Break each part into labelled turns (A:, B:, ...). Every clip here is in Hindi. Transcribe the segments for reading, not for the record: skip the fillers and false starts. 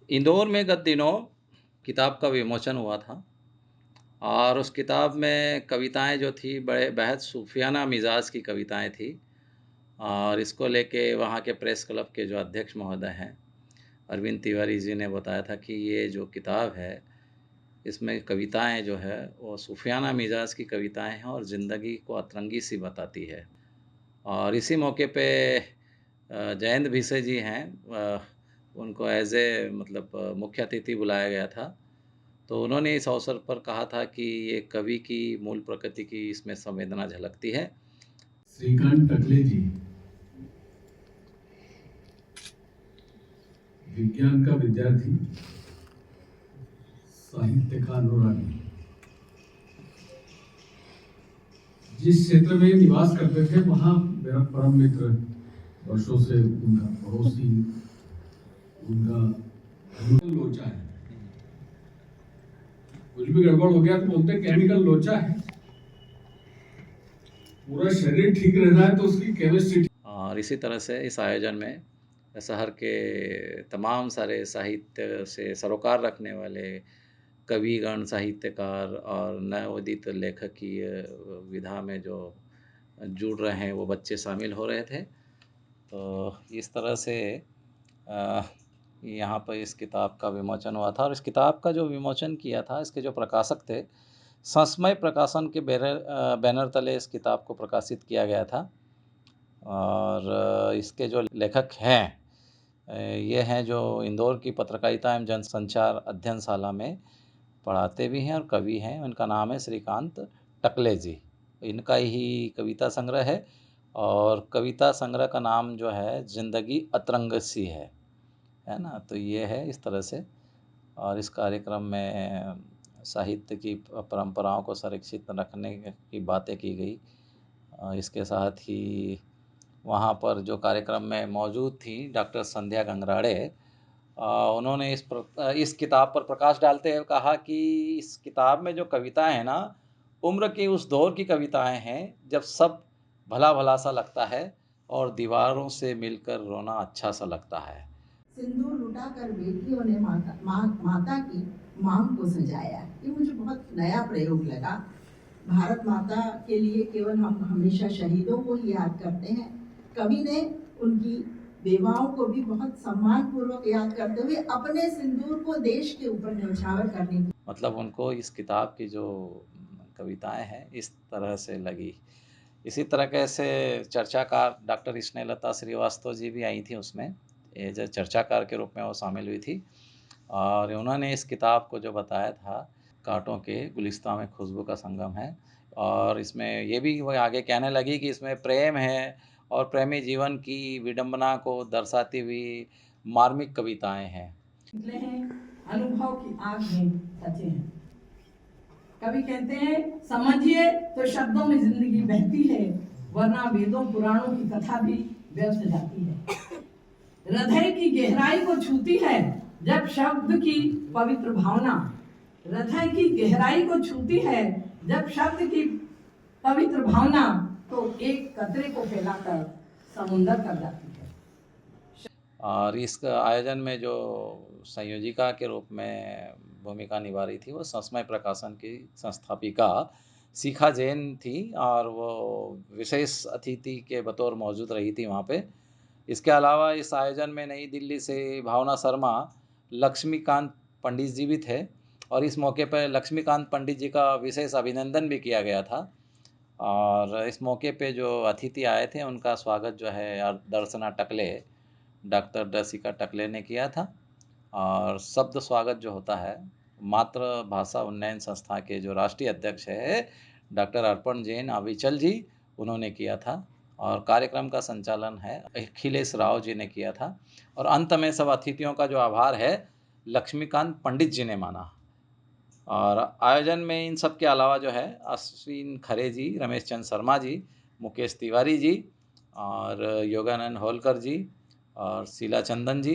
A: इंदौर में गत दिनों किताब का विमोचन हुआ था और उस किताब में कविताएँ जो थी बड़े बेहद सूफ़ियाना मिज़ाज की कविताएँ थी और इसको लेके वहाँ के प्रेस क्लब के जो अध्यक्ष महोदय हैं, अरविंद तिवारी जी ने बताया था कि ये जो किताब है, इसमें कविताएँ जो है वो सूफ़ियाना मिज़ाज की कविताएँ हैं और ज़िंदगी को अतरंगी-सी बताती है। और इसी मौके पे जयंत भिसे जी हैं उनको एज़ ए मतलब मुख्य अतिथि बुलाया गया था। तो उन्होंने इस अवसर पर कहा था कि ये कवि की मूल प्रकृति की इसमें संवेदना झलकती है।
B: श्रीकांत टकले जी विज्ञान का विद्यार्थी, साहित्य का अनुरागी, जिस क्षेत्र में निवास करते थे वहां मेरा परम मित्र, वर्षों से उनका पड़ोसी, उनका लोचा है। कुछ भी गड़बड़ हो गया तो बोलते केमिकल लोचा है। पूरा शरीर ठीक रहना है तो उसकी केमिस्ट्री।
A: और इसी तरह से इस आयोजन में शहर के तमाम सारे साहित्य से सरोकार रखने वाले कविगण, साहित्यकार और नवोदित लेखकीय विधा में जो जुड़ रहे हैं वो बच्चे शामिल हो रहे थे। तो इस तरह से अ, यहाँ पर इस किताब का विमोचन हुआ था और इस किताब का जो विमोचन किया था, इसके जो प्रकाशक थे, संस्मय प्रकाशन के बैनर तले इस किताब को प्रकाशित किया गया था। और इसके जो लेखक हैं ये हैं जो इंदौर की पत्रकारिता एवं जनसंचार अध्ययनशाला में पढ़ाते भी हैं और कवि हैं। उनका नाम है श्रीकांत टकले जी। इनका ही कविता संग्रह है और कविता संग्रह का नाम जो है ज़िंदगी अतरंग सी है ना? तो ये है इस तरह से। और इस कार्यक्रम में साहित्य की परंपराओं को संरक्षित रखने की बातें की गई। इसके साथ ही वहाँ पर जो कार्यक्रम में मौजूद थी डॉक्टर संध्या गंगराड़े, उन्होंने इस किताब पर प्रकाश डालते हुए कहा कि इस किताब में जो कविताएँ हैं ना, उम्र की उस दौर की कविताएँ हैं जब सब भला-भला सा लगता है और दीवारों से मिलकर रोना अच्छा सा लगता है।
C: सिंदूर लुटाकर बेटियों ने माता की मांग को सजाया। ये मुझे बहुत नया प्रयोग लगा। भारत माता के लिए केवल हम हमेशा शहीदों को ही याद करते हैं। कवि ने उनकी बेवाओं को भी बहुत सम्मान पूर्वक याद करते हुए अपने सिंदूर को देश के ऊपर न्यौछावर करने की
A: मतलब उनको इस किताब की जो कविताएँ हैं इस तरह से लगी। इसी तरह से चर्चाकार डॉक्टर स्नेहलता श्रीवास्तव जी भी आई थी उसमें, एज अ चर्चाकार के रूप में वो शामिल हुई थी और उन्होंने इस किताब को जो बताया था, काँटों के गुलिस्तां में खुशबू का संगम है और इसमें ये भी वो आगे कहने लगी कि इसमें प्रेम है और प्रेमी जीवन की विडंबना को दर्शाती हुई मार्मिक कविताएँ हैं।
C: निकले हैं, अनुभव की आग में सचे हैं। कवि कहते हैं, समझिए तो शब्दों में जिंदगी बहती है, वरना वेदों पुराणों की कथा भी व्यर्थ जाती है। हृदय की गहराई को छूती है जब शब्द की पवित्र भावना, हृदय की गहराई को छूती है जब शब्द की पवित्र भावना तो एक कतरे को फैलाकर समुंदर कर जाती है।
A: और इस आयोजन में जो संयोजिका के रूप में भूमिका निभा रही थी वो संस्मय प्रकाशन की संस्थापिका शिखा जैन थी और वो विशेष अतिथि के बतौर मौजूद रही थी वहाँ पे। इसके अलावा इस आयोजन में नई दिल्ली से भावना शर्मा, लक्ष्मीकांत पंडित जी भी थे और इस मौके पर लक्ष्मीकांत पंडित जी का विशेष अभिनंदन भी किया गया था। और इस मौके पे जो अतिथि आए थे उनका स्वागत जो है दर्शना टकले, डॉक्टर दर्शिका टकले ने किया था और शब्द स्वागत जो होता है मातृभाषा उन्नयन संस्था के जो राष्ट्रीय अध्यक्ष है डॉक्टर अर्पण जैन अविचल जी, उन्होंने किया था और कार्यक्रम का संचालन है अखिलेश राव जी ने किया था और अंत में सब अतिथियों का जो आभार है लक्ष्मीकांत पंडित जी ने माना। और आयोजन में इन सब के अलावा जो है अश्विन खरे जी, रमेश चंद्र शर्मा जी, मुकेश तिवारी जी और योगानंद होलकर जी और शीला चंदन जी,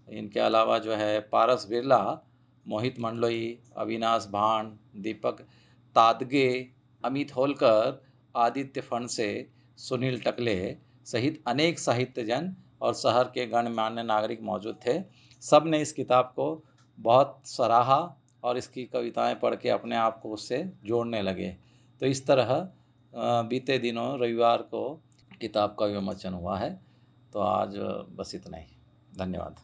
A: इनके अलावा जो है पारस बिरला, मोहित मंडलोई, अविनाश भांड, दीपक तादगे, अमित होलकर, आदित्य फणसे, सुनील टकले सहित अनेक साहित्यजन और शहर के गणमान्य नागरिक मौजूद थे सब ने इस किताब को बहुत सराहा और इसकी कविताएं पढ़ के अपने आप को उससे जोड़ने लगे। तो इस तरह बीते दिनों रविवार को किताब का विमोचन हुआ है। तो आज बस इतना ही। धन्यवाद।